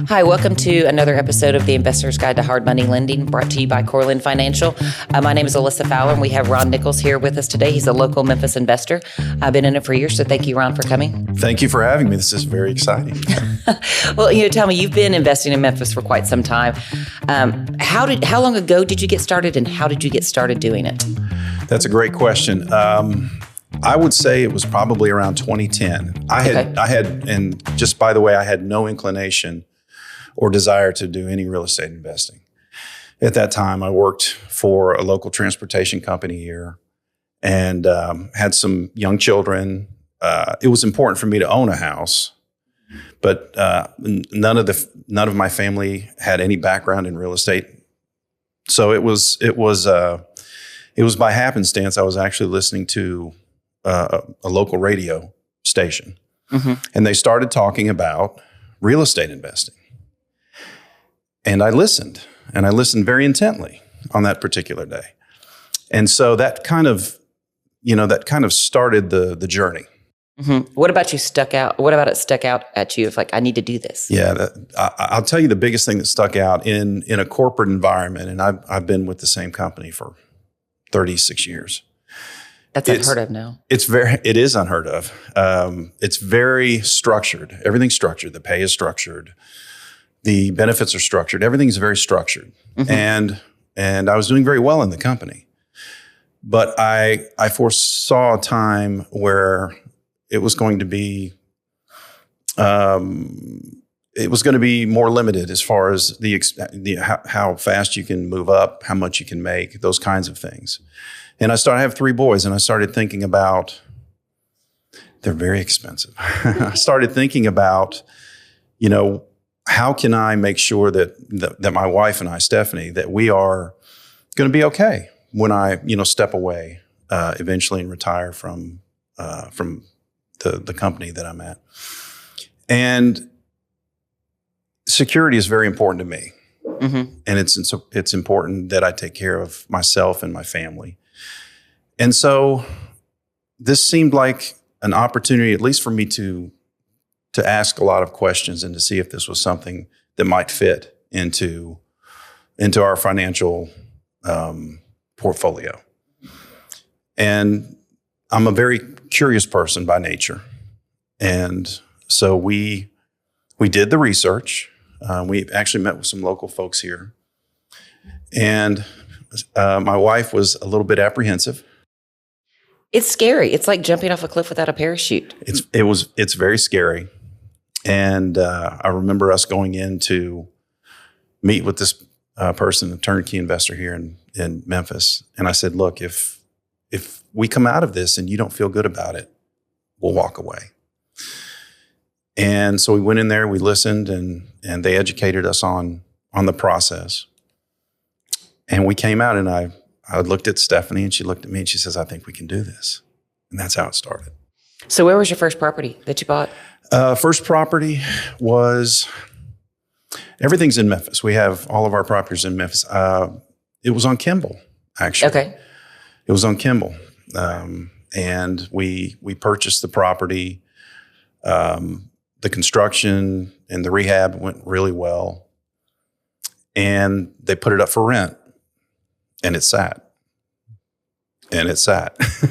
Hi, welcome to another episode of the Investor's Guide to Hard Money Lending, brought to you by CoreLend Financial. My name is Alyssa Fowler, and we have Ron Nichols here with us today. He's a local Memphis investor. I've been in it for years, so thank you, Ron, for coming. Thank you for having me. This is very exciting. Well, tell me, you've been investing in Memphis for quite some time. How long ago did you get started, and how did you get started doing it? That's a great question. I would say it was probably around 2010. I had, and just by the way, I had no inclination or desire to do any real estate investing. At that time, I worked for a local transportation company here and had some young children. It was important for me to own a house, but none of my family had any background in real estate. So it was by happenstance. I was actually listening to a local radio station, and they started talking about real estate investing. And I listened very intently on that particular day. And so that kind of started the journey. Mm-hmm. What about it stuck out at you? If I need to do this. Yeah, I'll tell you the biggest thing that stuck out in a corporate environment, and I've been with the same company for 36 years. That's unheard of now. It is unheard of. It's very structured. Everything's structured. The pay is structured. The benefits are structured. Everything's very structured. Mm-hmm. And I was doing very well in the company. But I foresaw a time where it was going to be more limited as far as how fast you can move up, how much you can make, those kinds of things. And I have 3 boys, and I started thinking about, they're very expensive. I started thinking about, how can I make sure that my wife and I, Stephanie, that we are going to be okay when I, step away eventually and retire from the company that I'm at. And security is very important to me. Mm-hmm. And it's important that I take care of myself and my family. And so this seemed like an opportunity, at least for me to ask a lot of questions and to see if this was something that might fit into our financial portfolio. And I'm a very curious person by nature. And so we did the research. We actually met with some local folks here. And my wife was a little bit apprehensive. It's scary. It's like jumping off a cliff without a parachute. It's very scary. And I remember us going in to meet with this person, a turnkey investor here in Memphis. And I said, look, if we come out of this and you don't feel good about it, we'll walk away. And so we went in there, we listened, and they educated us on the process. And we came out, and I looked at Stephanie, and she looked at me, and she says, I think we can do this. And that's how it started. So where was your first property that you bought? First property was, everything's in Memphis. We have all of our properties in Memphis. It was on Kimball, actually. Okay. It was on Kimball. And we purchased the property. The construction and the rehab went really well. And they put it up for rent. And it sat.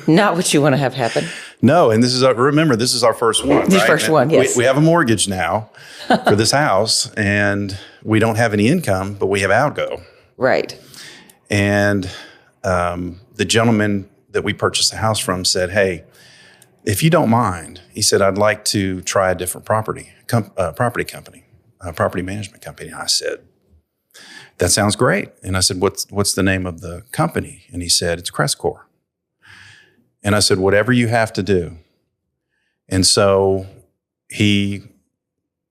Not what you want to have happen. No, and this is our first one. Your first one, yes. We have a mortgage now for this house, and we don't have any income, but we have outgo. Right. And the gentleman that we purchased the house from said, hey, if you don't mind, he said, I'd like to try a different property management company. And I said, that sounds great. And I said, what's the name of the company? And he said, it's Crestcore. And I said, whatever you have to do. And so he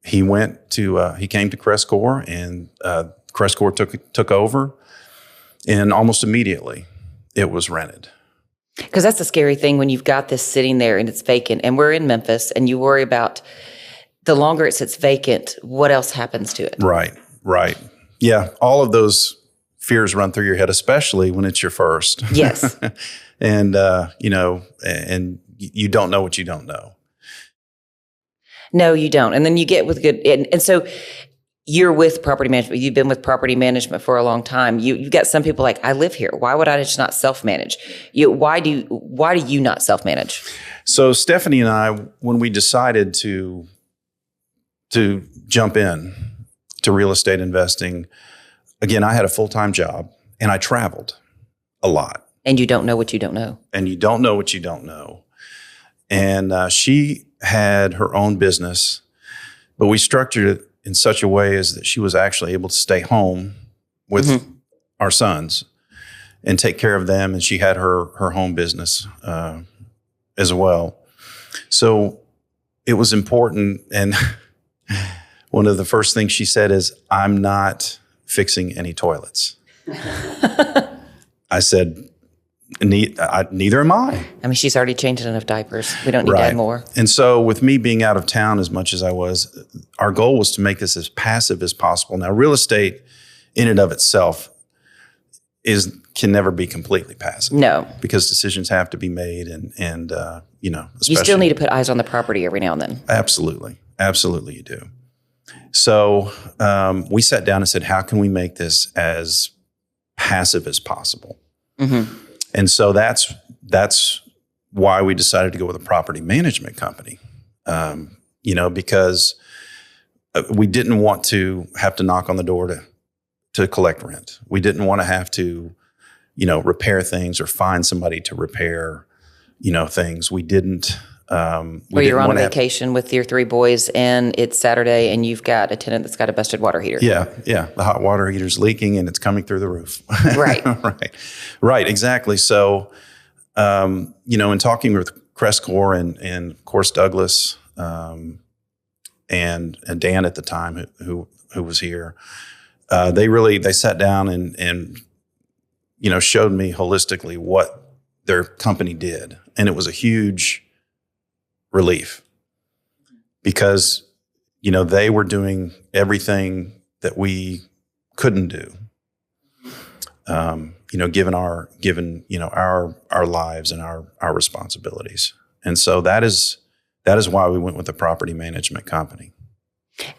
came to Crestcore, and Crestcore took over, and almost immediately it was rented. Because that's the scary thing when you've got this sitting there and it's vacant, and we're in Memphis, and you worry about the longer it sits vacant, what else happens to it? Right. Yeah, all of those fears run through your head, especially when it's your first. Yes. And, and you don't know what you don't know. No, you don't. And then you get with good, and so you're with property management. You've been with property management for a long time. You've got some people like, I live here. Why would I just not self-manage? Why do you not self-manage? So Stephanie and I, when we decided to jump in to real estate investing, again, I had a full-time job and I traveled a lot. And you don't know what you don't know. And you don't know what you don't know. And she had her own business, but we structured it in such a way as that she was actually able to stay home with our sons and take care of them. And she had her home business as well. So it was important. And one of the first things she said is, I'm not fixing any toilets. I said, neither am I. I mean, she's already changed enough diapers. We don't need to add more. And so with me being out of town as much as I was, our goal was to make this as passive as possible. Now, real estate in and of itself can never be completely passive. No. Because decisions have to be made and especially. You still need to put eyes on the property every now and then. Absolutely. Absolutely you do. So we sat down and said, how can we make this as passive as possible? Mm-hmm. And so that's why we decided to go with a property management company, because we didn't want to have to knock on the door to collect rent. We didn't want to have to, repair things or find somebody to repair, things. We didn't. Or you're on a vacation with your 3 boys and it's Saturday and you've got a tenant that's got a busted water heater. Yeah. The hot water heater's leaking and it's coming through the roof. Right. Right. Exactly. So, in talking with Crestcore and of course Douglas and Dan at the time who was here, they sat down and showed me holistically what their company did, and it was a huge relief because, they were doing everything that we couldn't do, given our lives and our responsibilities. And so that is why we went with the property management company.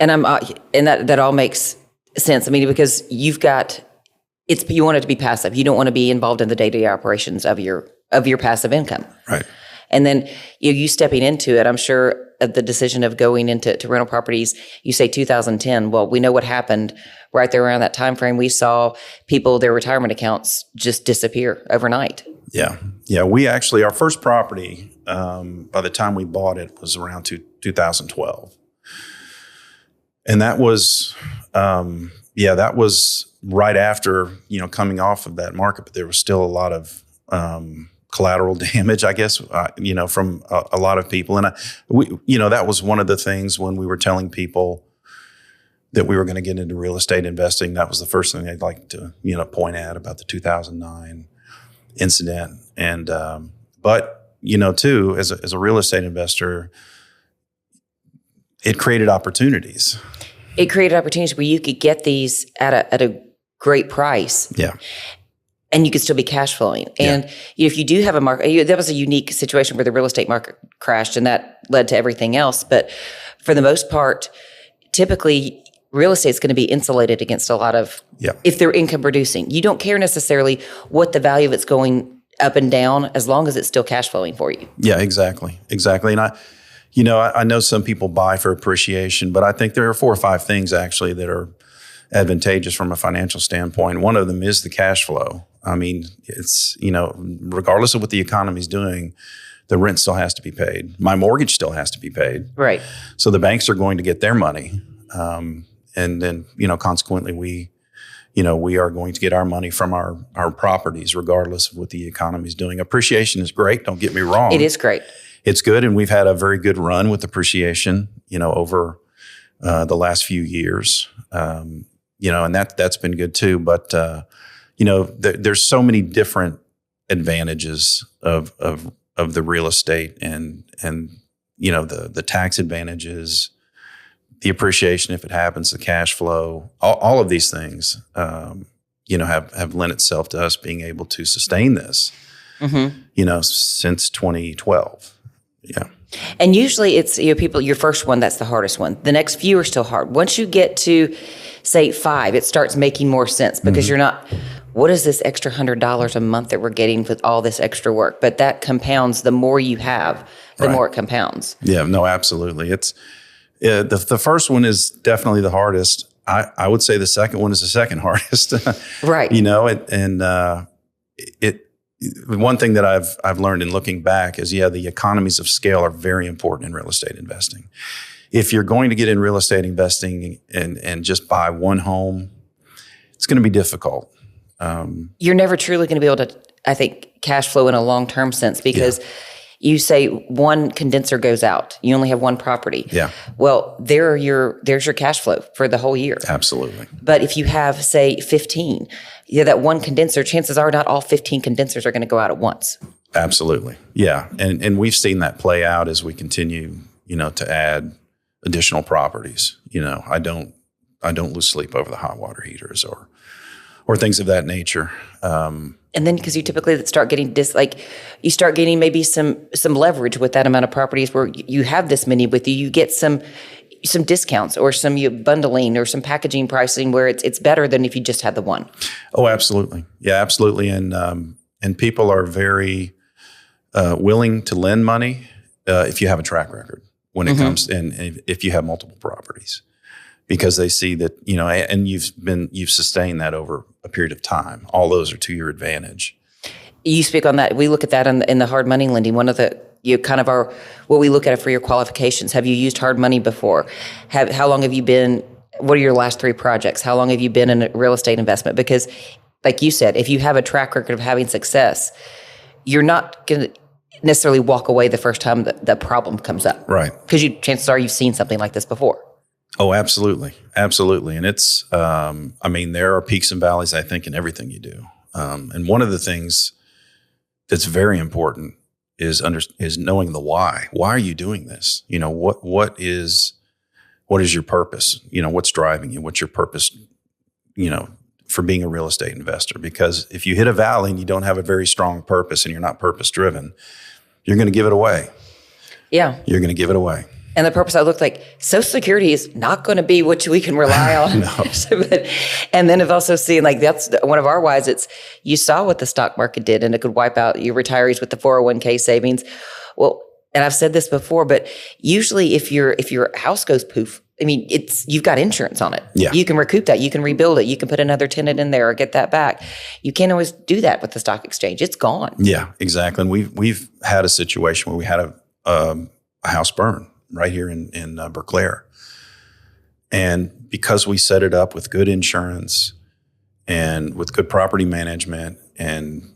And and that all makes sense. I mean, because you want it to be passive. You don't want to be involved in the day-to-day operations of your passive income. Right. And then you stepping into it, I'm sure the decision of going into rental properties, you say 2010. Well, we know what happened right there around that time frame. We saw their retirement accounts just disappear overnight. Yeah. We actually, our first property, by the time we bought it, was around 2012. And that was, that was right after, coming off of that market, but there was still a lot of collateral damage, I guess, from a lot of people. And that was one of the things when we were telling people that we were going to get into real estate investing. That was the first thing I'd like to, point at about the 2009 incident. And, but, too, as a real estate investor, it created opportunities. It created opportunities where you could get these at a great price. Yeah. And you could still be cash flowing. And if you do have a market, that was a unique situation where the real estate market crashed and that led to everything else. But for the most part, typically real estate is going to be insulated against a lot of, if they're income producing. You don't care necessarily what the value of it's going up and down as long as it's still cash flowing for you. Yeah, exactly. And I know some people buy for appreciation, but I think there are 4 or 5 things actually that are advantageous from a financial standpoint. One of them is the cash flow. I mean, it's, regardless of what the economy's doing, the rent still has to be paid. My mortgage still has to be paid. Right. So the banks are going to get their money. And then, consequently, we are going to get our money from our properties, regardless of what the economy's doing. Appreciation is great. Don't get me wrong. It is great. It's good. And we've had a very good run with appreciation, over the last few years. And that's been good too. But, there's so many different advantages of the real estate and the tax advantages, the appreciation if it happens, the cash flow, all of these things, have lent itself to us being able to sustain this, since 2012. Yeah. And usually it's, people, your first one, that's the hardest one. The next few are still hard. Once you get to, say, 5, it starts making more sense because you're not, what is this extra $100 a month that we're getting with all this extra work? But that compounds. The more you have, the more it compounds. Yeah, no, absolutely. It's the first one is definitely the hardest. I would say the second one is the second hardest. Right. One thing that I've learned in looking back is, the economies of scale are very important in real estate investing. If you're going to get in real estate investing and just buy one home, it's going to be difficult. You're never truly going to be able to, I think, cash flow in a long-term sense because you say one condenser goes out. You only have one property. Yeah. Well, there's your cash flow for the whole year. Absolutely. But if you have, say, 15, that one condenser, chances are not all 15 condensers are going to go out at once. Absolutely. Yeah. And we've seen that play out as we continue, to add additional properties. I don't lose sleep over the hot water heaters or things of that nature. And then because you typically start getting you start getting maybe some leverage with that amount of properties where you have this many with you. You get some discounts or some bundling or some packaging pricing where it's better than if you just had the one. Oh, absolutely. Yeah, absolutely. And people are very willing to lend money if you have a track record when it comes and if you have multiple properties. Because they see that, and you've sustained that over a period of time. All those are to your advantage. You speak on that. We look at that in the hard money lending. One of the what we look at for your qualifications. Have you used hard money before? How long have you been? What are your last 3 projects? How long have you been in a real estate investment? Because, like you said, if you have a track record of having success, you're not going to necessarily walk away the first time the problem comes up, right? Because chances are you've seen something like this before. Oh, absolutely. Absolutely. And it's, there are peaks and valleys, I think, in everything you do. And one of the things that's very important is knowing the why. Why are you doing this? What is your purpose? What's driving you? What's your purpose, for being a real estate investor? Because if you hit a valley and you don't have a very strong purpose and you're not purpose driven, you're going to give it away. Yeah. You're going to give it away. And the purpose, I looked like Social Security is not going to be what we can rely on. No. And then I've also seen that's one of our whys. It's you saw what the stock market did, and it could wipe out your retirees with the 401k savings. Well, and I've said this before, but usually if your house goes poof, you've got insurance on it. Yeah. You can recoup that. You can rebuild it. You can put another tenant in there or get that back. You can't always do that with the stock exchange. It's gone. Yeah, exactly. And we've had a situation where we had a house burn right here in Berkeley. And because we set it up with good insurance and with good property management and,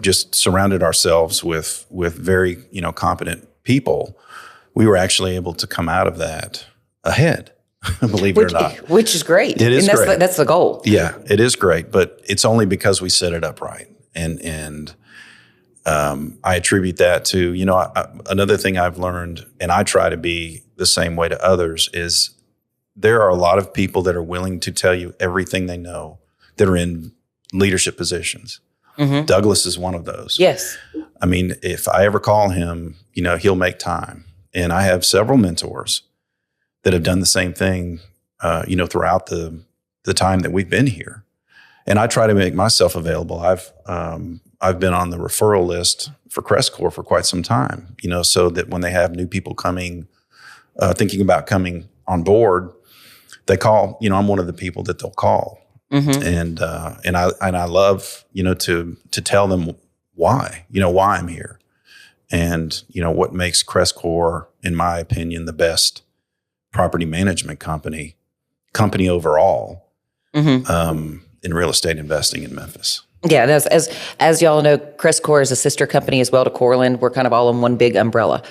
just surrounded ourselves with very, competent people, we were actually able to come out of that ahead, believe it or not. Which is great. It is great. That's the goal. Yeah, it is great, but it's only because we set it up right. And I attribute that to, another thing I've learned, and I try to be the same way to others, is there are a lot of people that are willing to tell you everything they know that are in leadership positions. Mm-hmm. Douglas is one of those. Yes. If I ever call him, he'll make time. And I have several mentors that have done the same thing, throughout the time that we've been here. And I try to make myself available. I've been on the referral list for CrestCore for quite some time, so that when they have new people coming, thinking about coming on board, they call. I'm one of the people that they'll call, and I love to tell them why I'm here, and what makes CrestCore, in my opinion, the best property management company overall in real estate investing in Memphis. Yeah, and as y'all know, CrestCore is a sister company as well to CoreLend. We're kind of all in one big umbrella.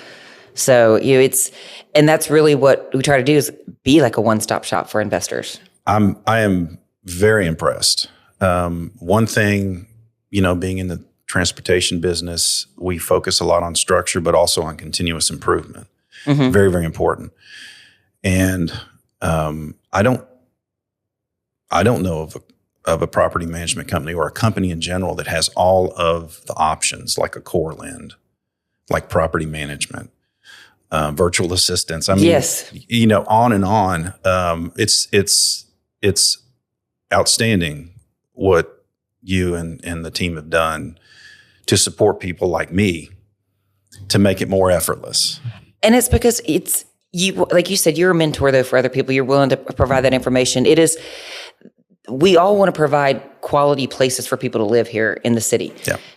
So and that's really what we try to do, is be like a one-stop shop for investors. I am very impressed. One thing, being in the transportation business, we focus a lot on structure, but also on continuous improvement. Mm-hmm. Very, very important. And I don't know of a property management company or a company in general that has all of the options, like a CoreLend, like property management, virtual assistants. I mean, yes, on and on. It's outstanding what you and the team have done to support people like me to make it more effortless. And it's because it's you, like you said, you're a mentor though for other people. You're willing to provide that information. We all want to provide quality places for people to live here in the city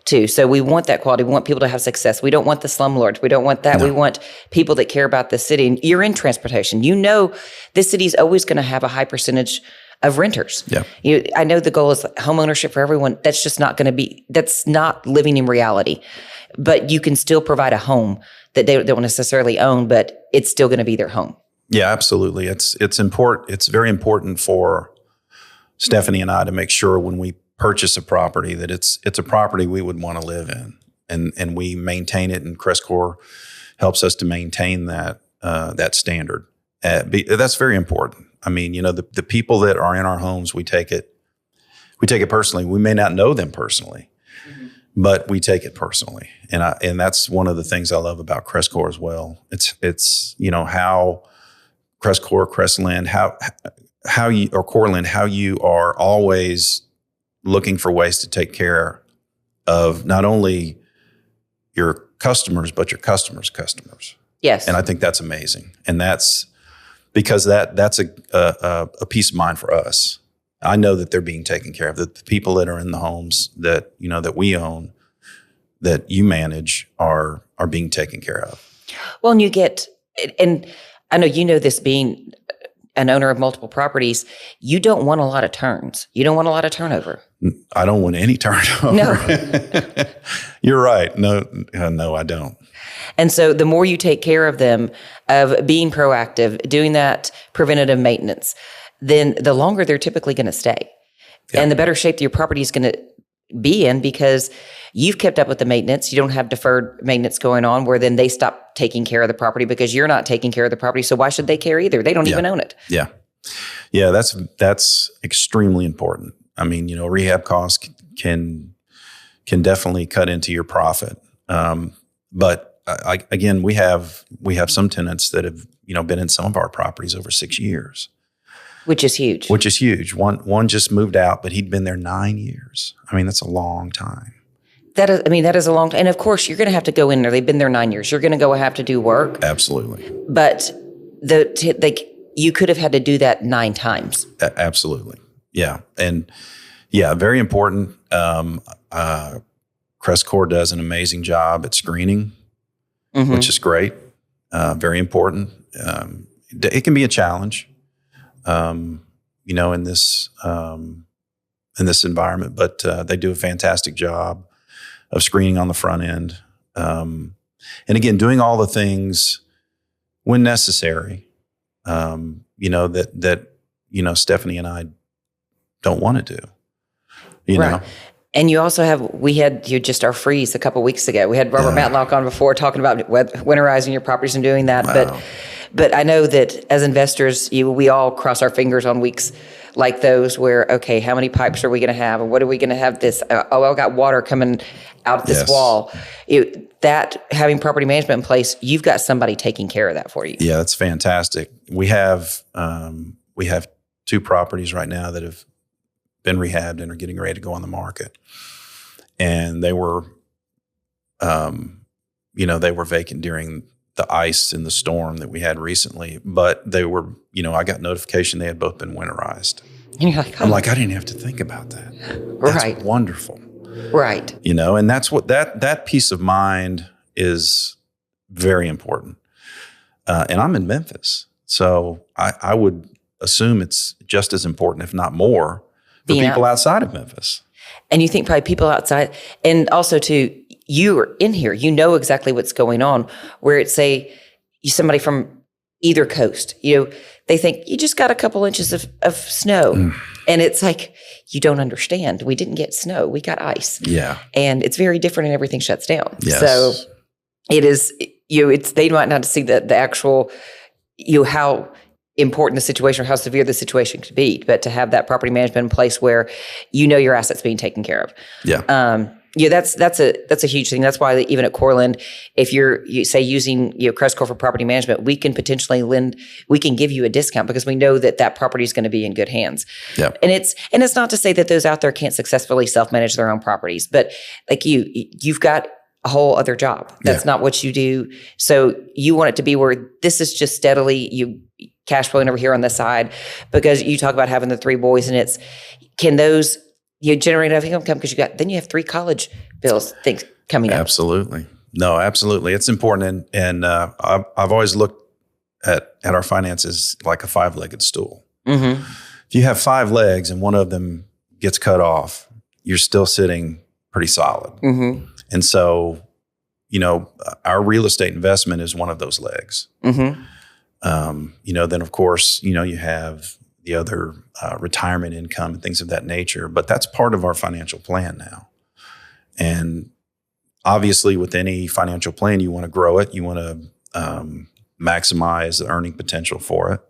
too. So we want that quality. We want people to have success. We don't want the slumlords. We don't want that. No. We want people that care about the city. And you're in transportation. This city is always going to have a high percentage of renters. Yeah. I know the goal is home ownership for everyone. That's just not going to be, that's not living in reality. But you can still provide a home that they don't necessarily own, but it's still going to be their home. Yeah, absolutely. It's important. It's very important for Stephanie and I to make sure when we purchase a property that it's a property we would want to live in, and we maintain it. And CrestCore helps us to maintain that standard. That's very important. I mean, the people that are in our homes, we take it personally. We may not know them personally, but we take it personally. And that's one of the things I love about CrestCore as well. It's how CrestCore, CoreLend, how you, or CoreLend, how you are always looking for ways to take care of not only your customers, but your customers' customers. Yes. And I think that's amazing. And that's because that's a peace of mind for us. I know that they're being taken care of, that the people that are in the homes that, that we own, that you manage are being taken care of. Well, and I know this being an owner of multiple properties, you don't want a lot of turns. You don't want a lot of turnover. I don't want any turnover. No. You're right. No, I don't. And so the more you take care of them, of being proactive, doing that preventative maintenance, then the longer they're typically going to stay. Yeah. And the better shape that your property is going to be in, because you've kept up with the maintenance. You don't have deferred maintenance going on where then they stop taking care of the property because you're not taking care of the property. So why should they care either? They don't even own it. Yeah. Yeah. That's extremely important. I mean, rehab costs can definitely cut into your profit. But again, we have some tenants that have, been in some of our properties over 6 years. Which is huge. One just moved out, but he'd been there 9 years. I mean, that's a long time. That is a long time. And of course, you're going to have to go in there. They've been there 9 years. You're going to go have to do work. Absolutely. But you could have had to do that 9 times. Absolutely. Yeah. And very important. CrestCore does an amazing job at screening, which is great. Very important. It can be a challenge. In this environment, but they do a fantastic job of screening on the front end. And again, doing all the things when necessary, that Stephanie and I don't want to do, you know? And you also we had just our freeze a couple of weeks ago. We had Robert Matlock on before talking about winterizing your properties and doing that. Wow. But I know that as investors, we all cross our fingers on weeks like those where, okay, how many pipes are we going to have? Or what are we going to have this? I've got water coming out of this wall. That having property management in place, you've got somebody taking care of that for you. Yeah, that's fantastic. We have 2 properties right now that have been rehabbed and are getting ready to go on the market. And they were, they were vacant during the ice and the storm that we had recently, but they were, I got notification they had both been winterized. And you're like, I'm like, I didn't have to think about that. That's wonderful. Right. And that's what that peace of mind is very important. And I'm in Memphis, so I would assume it's just as important, if not more, for people outside of Memphis. And you think probably people outside, and also too, you are in here, you know exactly what's going on, where it's somebody from either coast, they think you just got a couple inches of snow. And it's like, you don't understand. We didn't get snow. We got ice. Yeah. And it's very different and everything shuts down. Yes. So it is, they might not see the actual, how important the situation or how severe the situation could be, but to have that property management in place where your assets being taken care of. Yeah. Yeah, that's a huge thing. That's why even at CoreLend, if you say using Crestcore for property management, we can potentially we can give you a discount because we know that property is going to be in good hands. Yeah. And it's not to say that those out there can't successfully self-manage their own properties, but like you've got a whole other job. That's not what you do. So you want it to be where this is just steadily you cash flowing over here on the side, because you talk about having the 3 boys, and can those you generate enough income because then you have 3 college bills things coming up. Absolutely. No, absolutely. It's important. And I've always looked at our finances like a 5-legged stool. Mm-hmm. If you have 5 legs and one of them gets cut off, you're still sitting pretty solid. Mm-hmm. And so, our real estate investment is one of those legs. Mm-hmm. Then of course, you have the other retirement income and things of that nature, but that's part of our financial plan now. And obviously with any financial plan, you want to grow it. You want to maximize the earning potential for it.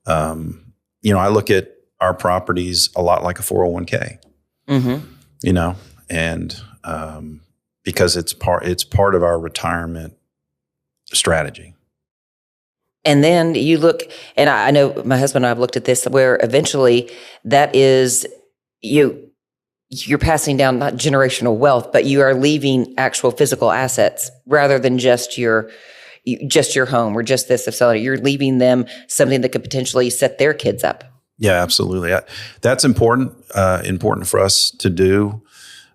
I look at our properties a lot like a 401k, and because it's part of our retirement strategy. And then you look, and I know my husband and I have looked at this, where eventually that is you're passing down not generational wealth, but you are leaving actual physical assets rather than just your home or just this facility. You're leaving them something that could potentially set their kids up. Yeah, absolutely. That's important for us to do.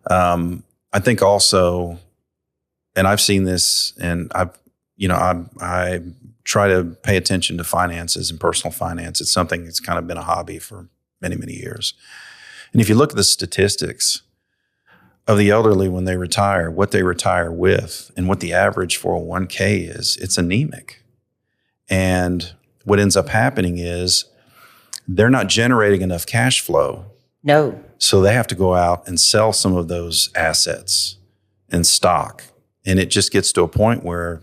I think also, and I've seen this, and I try to pay attention to finances and personal finance. It's something that's kind of been a hobby for many, many years. And if you look at the statistics of the elderly when they retire, what they retire with, and what the average 401k is, it's anemic. And what ends up happening is they're not generating enough cash flow. No. So they have to go out and sell some of those assets and stock. And it just gets to a point where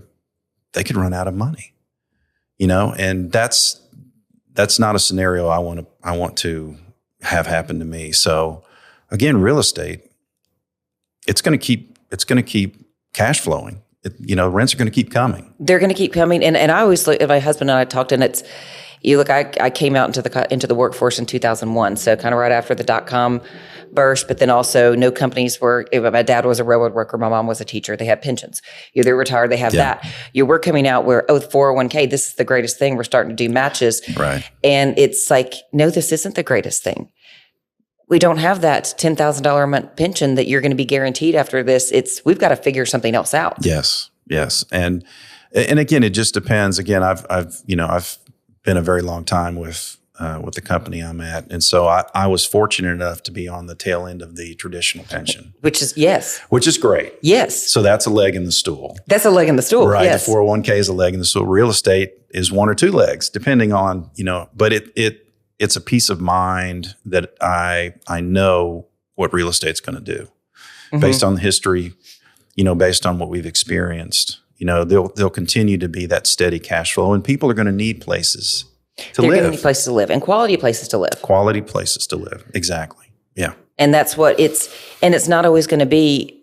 they could run out of money, and that's not a scenario I want to have happen to me. So again, real estate, it's going to keep cash flowing. Rents are going to keep coming. They're going to keep coming. And I always look at my husband and I talked, and I came out into the workforce in 2001. So kind of right after the .com burst, but then also no companies were, my dad was a railroad worker, my mom was a teacher, they had pensions. They're retired, they have that. We're coming out where, 401k, this is the greatest thing. We're starting to do matches. Right. And it's like, no, this isn't the greatest thing. We don't have that $10,000 a month pension that you're going to be guaranteed after this. We've got to figure something else out. Yes. And again, it just depends. Again, I've been a very long time with the company I'm at. And so I was fortunate enough to be on the tail end of the traditional pension. Which is great. Yes. So that's a leg in the stool. That's a leg in the stool. Right. Yes. The 401k is a leg in the stool. Real estate is 1 or 2 legs, depending on, but it's a peace of mind that I know what real estate's going to do based on the history, based on what we've experienced. They'll continue to be that steady cash flow, and people are going to need places to live. They're going to need places to live, and quality places to live. Quality places to live. Exactly. Yeah. And that's what it's not always going to be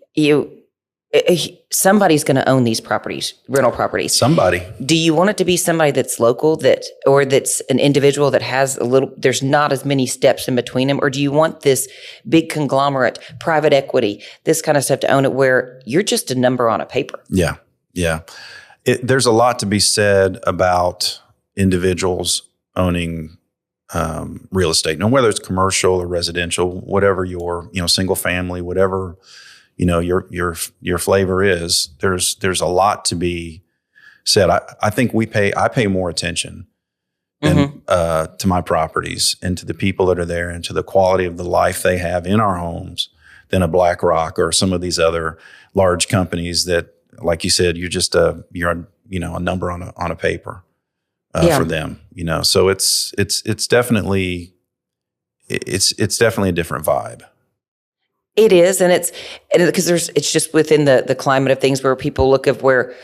somebody's going to own these properties, rental properties. Somebody. Do you want it to be somebody that's local or that's an individual that has there's not as many steps in between them? Or do you want this big conglomerate, private equity, this kind of stuff to own it where you're just a number on a paper? Yeah. Yeah. There's a lot to be said about individuals owning real estate. Now, whether it's commercial or residential, whatever your, single family, whatever, your flavor is, there's a lot to be said. I think I pay more attention to my properties and to the people that are there and to the quality of the life they have in our homes than a BlackRock or some of these other large companies that, like you said, you're a number on a paper for them. So it's definitely a different vibe. It is, and it's because it's just within the climate of things where people look at where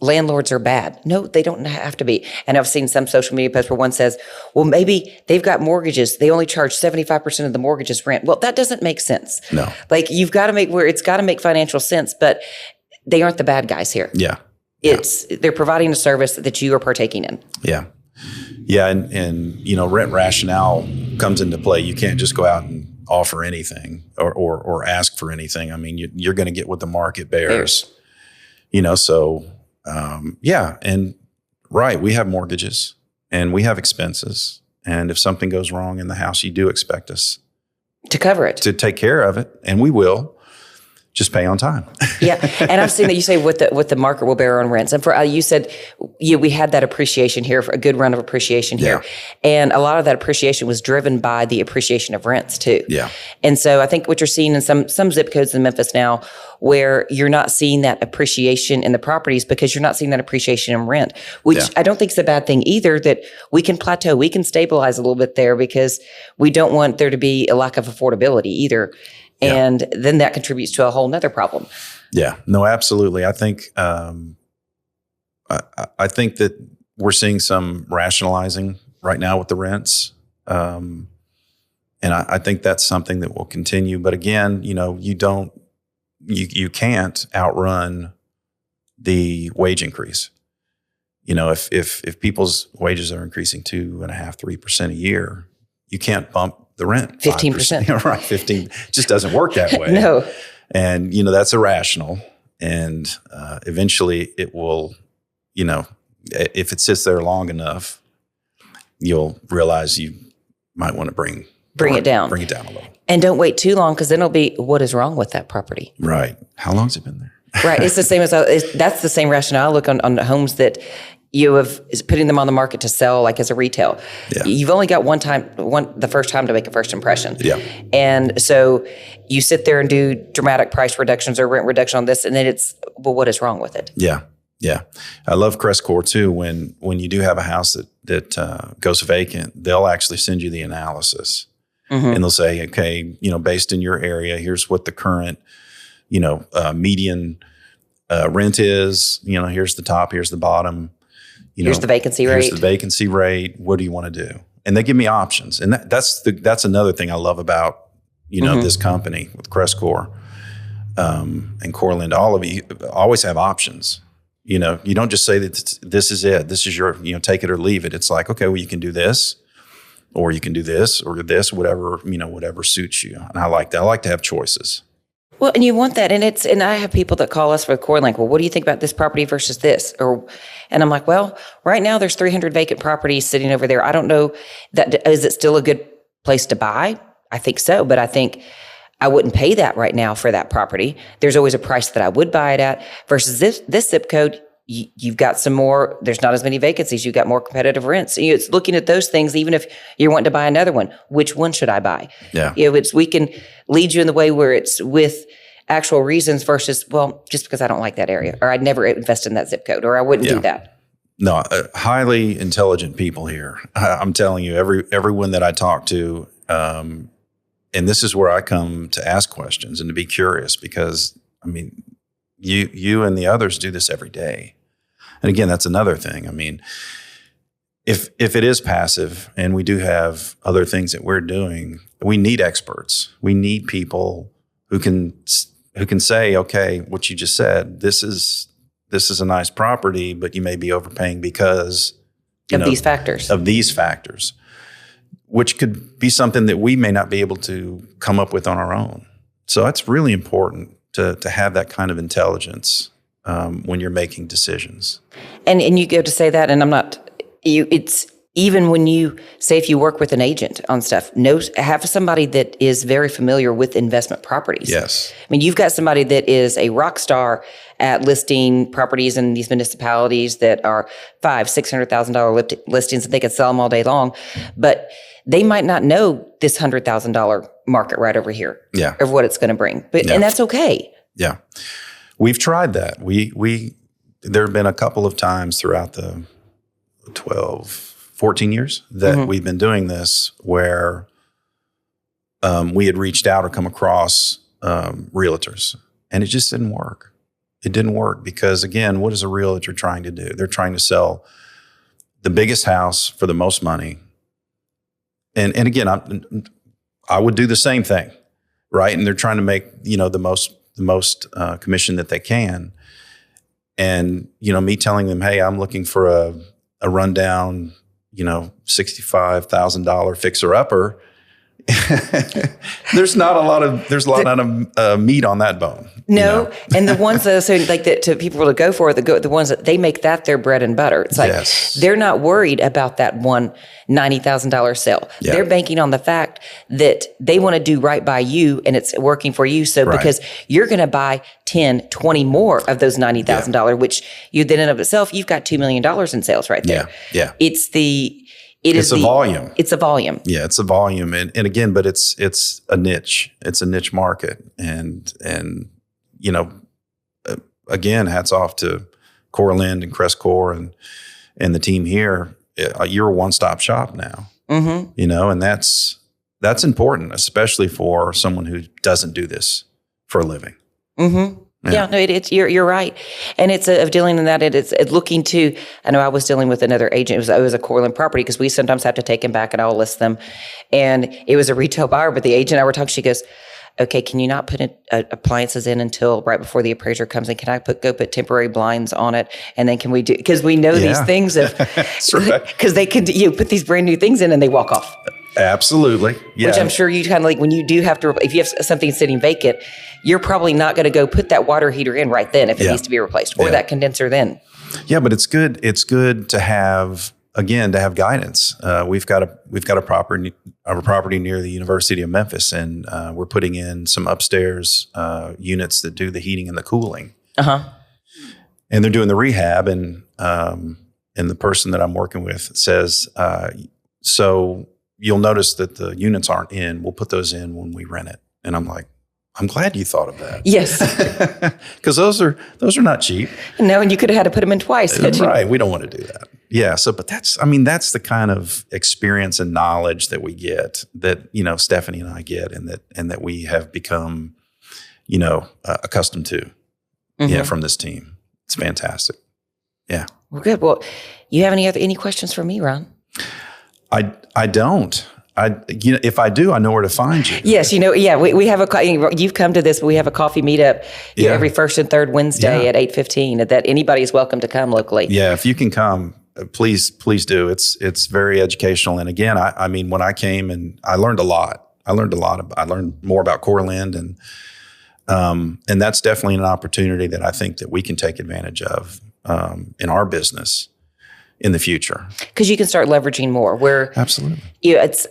landlords are bad. No, they don't have to be. And I've seen some social media posts where one says, well, maybe they've got mortgages. They only charge 75% of the mortgage's rent. Well, that doesn't make sense. No. Like you've got to make where it's got to make financial sense, but they aren't the bad guys here. Yeah. They're providing a service that you are partaking in. Yeah. Yeah. And rent rationale comes into play. You can't just go out and offer anything or ask for anything. I mean, you're going to get what the market bears. So and right, we have mortgages and we have expenses. And if something goes wrong in the house, you do expect us to cover it, to take care of it. And we will. Just pay on time. Yeah. And I've seen that you say what the market will bear on rents. And for you said we had that appreciation here, for a good run of appreciation here. And a lot of that appreciation was driven by the appreciation of rents too. Yeah. And so I think what you're seeing in some zip codes in Memphis now, where you're not seeing that appreciation in the properties because you're not seeing that appreciation in rent, which I don't think is a bad thing either, that we can plateau, we can stabilize a little bit there because we don't want there to be a lack of affordability either. And then that contributes to a whole nother problem. Yeah, no, absolutely. I think I think that we're seeing some rationalizing right now with the rents, and I think that's something that will continue. But again, you can't outrun the wage increase. If people's wages are increasing 2.5-3% a year, you can't bump the rent 15%. Right, 15 just doesn't work that way. No. And that's irrational. And eventually it will, if it sits there long enough, you'll realize you might want to bring it down a little. And don't wait too long, because then it'll be, what is wrong with that property? Right. How long's it been there? Right. It's the same as that's the same rationale. Look on the homes that you have is putting them on the market to sell, like as a retail. Yeah. You've only got the first time to make a first impression. Yeah. And so you sit there and do dramatic price reductions or rent reduction on this, and then it's, well, what is wrong with it? Yeah. Yeah. I love CrestCore too. When you do have a house that goes vacant, they'll actually send you the analysis. Mm-hmm. And they'll say, okay, based in your area, here's what the current, median rent is. Here's the top, here's the bottom. Here's the vacancy rate. Here's the vacancy rate. What do you want to do? And they give me options. And that's another thing I love about, mm-hmm. this company with CrestCore and CoreLend. All of you always have options. You don't just say that this is it. This is your, take it or leave it. It's like, okay, well, you can do this, or you can do this, or this, whatever suits you. And I like that. I like to have choices. Well, and you want that, and I have people that call us for CoreLend. Well, what do you think about this property versus this? And I'm like, well, right now there's 300 vacant properties sitting over there. I don't know is it still a good place to buy? I think so, but I think I wouldn't pay that right now for that property. There's always a price that I would buy it at versus this zip code. You've got some more, there's not as many vacancies. You've got more competitive rents. It's looking at those things, even if you're wanting to buy another one, which one should I buy? Yeah. We can lead you in the way where it's with actual reasons versus, well, just because I don't like that area, or I'd never invest in that zip code, or I wouldn't do that. No, highly intelligent people here. I'm telling you, everyone that I talk to, and this is where I come to ask questions and to be curious, because I mean, you and the others do this every day. And again, that's another thing. I mean, if it is passive and we do have other things that we're doing, we need experts. We need people who can say, okay, what you just said, this is a nice property, but you may be overpaying because of these factors, which could be something that we may not be able to come up with on our own. So it's really important to have that kind of intelligence when you're making decisions. And you go to say that, and it's even when you say, if you work with an agent on stuff, have somebody that is very familiar with investment properties. Yes. I mean, you've got somebody that is a rock star at listing properties in these municipalities that are $500,000-$600,000 listings that they could sell them all day long, but they might not know this $100,000 market right over here. Yeah. Of what it's going to bring, and that's okay. Yeah, we've tried that. There have been a couple of times throughout the 14 years that mm-hmm. we've been doing this where we had reached out or come across realtors, and it just didn't work. It didn't work because, again, what is a realtor trying to do? They're trying to sell the biggest house for the most money. And again, I would do the same thing, right? And they're trying to make, the most commission that they can. And, me telling them, hey, I'm looking for a rundown, $65,000 fixer upper. There's a lot of meat on that bone. No, and the ones that to people to go for the ones that they make that their bread and butter. It's like they're not worried about that one $90,000 sale. Yeah. They're banking on the fact that they want to do right by you and it's working for you. So because you're going to buy 10, 20 more of those $90,000, which you then in of itself, you've got $2 million in sales right there. Yeah. It's a volume. It's a volume. Yeah, it's a volume. And again, but it's a niche. It's a niche market. And again, hats off to CoreLend and CrestCore and the team here. You're a one-stop shop now. Mm-hmm. And that's important, especially for someone who doesn't do this for a living. Mm-hmm. Yeah, no, you're right, and it's of dealing in that. It's looking to. I know I was dealing with another agent. It was a CoreLend property because we sometimes have to take them back and I'll list them, and it was a retail buyer. But the agent and I were talking. She goes, "Okay, can you not put appliances in until right before the appraiser comes in? Can I go put temporary blinds on it, and then can we do because we know these things because they can put these brand new things in and they walk off." Absolutely. Yeah. Which I'm sure you kind of like when you do have to, if you have something sitting vacant, you're probably not going to go put that water heater in right then if it needs to be replaced or that condenser then. Yeah, but it's good. It's good to have, again, to have guidance. We've got a property near the University of Memphis, and we're putting in some upstairs units that do the heating and the cooling. Uh-huh. And they're doing the rehab, and the person that I'm working with says, so you'll notice that the units aren't in. We'll put those in when we rent it. And I'm like, I'm glad you thought of that. Yes. Because those are not cheap. No, and you could have had to put them in twice. Right. We don't want to do that. Yeah. So, but that's the kind of experience and knowledge that we get that, Stephanie and I get and that we have become, accustomed to from this team. It's fantastic. Yeah. Well, good. Well, you have any questions for me, Ron? I don't. If I do, I know where to find you. Yes, we have you've come to this, but we have a coffee meetup every first and third Wednesday at 8:15. That anybody is welcome to come locally. Yeah, if you can come, please do. It's very educational. And again, I mean, when I came and I learned a lot. I learned more about CoreLend and that's definitely an opportunity that I think that we can take advantage of in our business in the future. Because you can start leveraging more. Absolutely.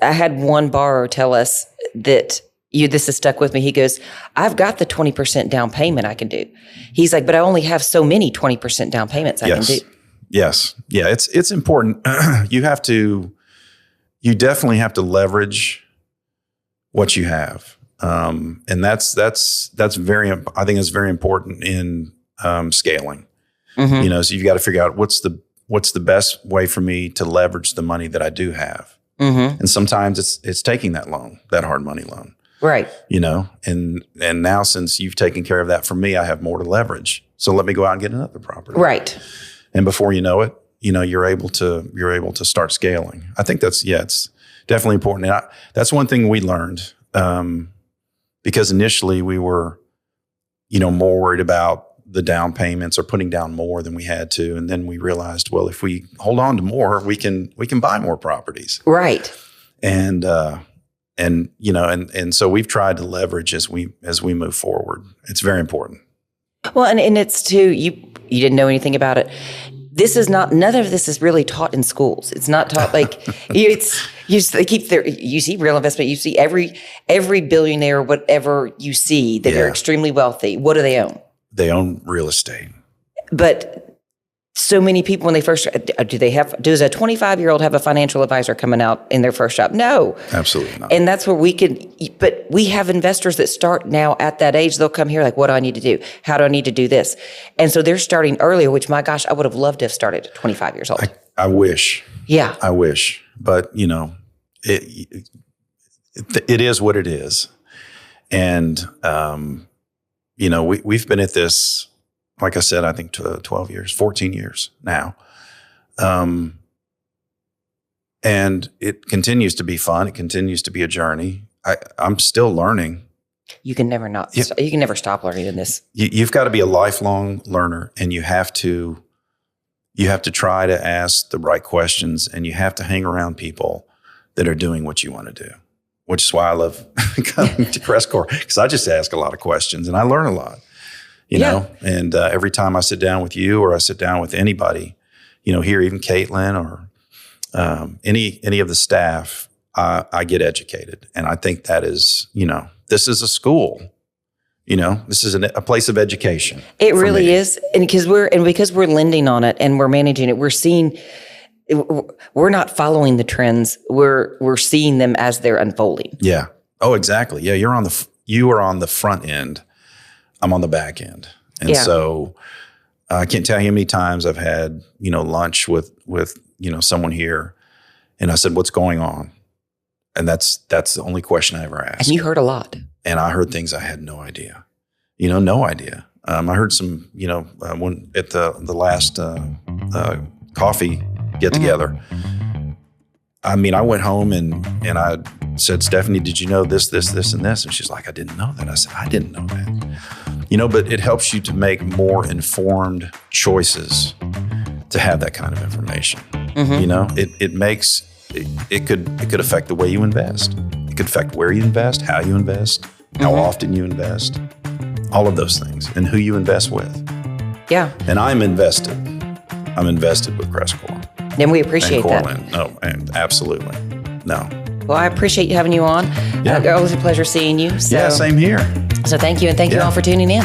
I had one borrower tell us that this has stuck with me. He goes, I've got the 20% down payment I can do. He's like, but I only have so many 20% down payments I can do. Yes. Yeah. It's important. You definitely have to leverage what you have. And that's very, I think it's very important in scaling. Mm-hmm. So you've got to figure out what's the best way for me to leverage the money that I do have. Mm-hmm. And sometimes it's taking that loan, that hard money loan. Right. And now since you've taken care of that for me, I have more to leverage. So let me go out and get another property. Right. And before you know it, you're able to start scaling. I think it's definitely important. And that's one thing we learned, because initially we were, more worried about the down payments or putting down more than we had to. And then we realized, well, if we hold on to more, we can buy more properties. Right. And so we've tried to leverage as we move forward. It's very important. Well, and it's too, you didn't know anything about it. None of this is really taught in schools. It's not taught you see real investment. You see every billionaire, whatever you see that are extremely wealthy. What do they own? They own real estate. But so many people, when they first, does a 25-year-old have a financial advisor coming out in their first job? No. Absolutely not. And that's where but we have investors that start now at that age. They'll come here like, what do I need to do? How do I need to do this? And so they're starting earlier, which my gosh, I would have loved to have started at 25 years old. I wish. Yeah. I wish. But, it is what it is. And, we've been at this like I said, I think 12 years, 14 years now. And it continues to be fun. It continues to be a journey. I'm still learning. You can never you can never stop learning in this. You've got to be a lifelong learner, and you have to try to ask the right questions, and you have to hang around people that are doing what you want to do, which is why I love coming to CrestCore, because I just ask a lot of questions and I learn a lot, you know, and every time I sit down with you or I sit down with anybody, you know, here, even Caitlin or any of the staff, I get educated. And I think that is, you know, this is a school. You know, this is a place of education. It really is, and because we're lending on it and we're managing it, we're not following the trends. We're seeing them as they're unfolding. Yeah. Oh, exactly. Yeah, you are on the front end. I'm on the back end, and so I can't tell you how many times I've had lunch with someone here, and I said, "What's going on?" And that's the only question I ever asked. And you heard a lot. And I heard things I had no idea. No idea. I heard some, when at the last coffee get together. I mean, I went home and I said, "Stephanie, did you know this, this, this, and this?" And she's like, "I didn't know that." I said, "I didn't know that." But it helps you to make more informed choices to have that kind of information. Mm-hmm. It could affect the way you invest. It could affect where you invest, how you invest, how often you invest, all of those things, and who you invest with. Yeah. And I'm invested. I'm invested with CrestCore. And we appreciate that. CoreLend. No, and absolutely. No. Well, I appreciate you having you on. Yeah. Always a pleasure seeing you. So, yeah, same here. So thank you, and thank you all for tuning in.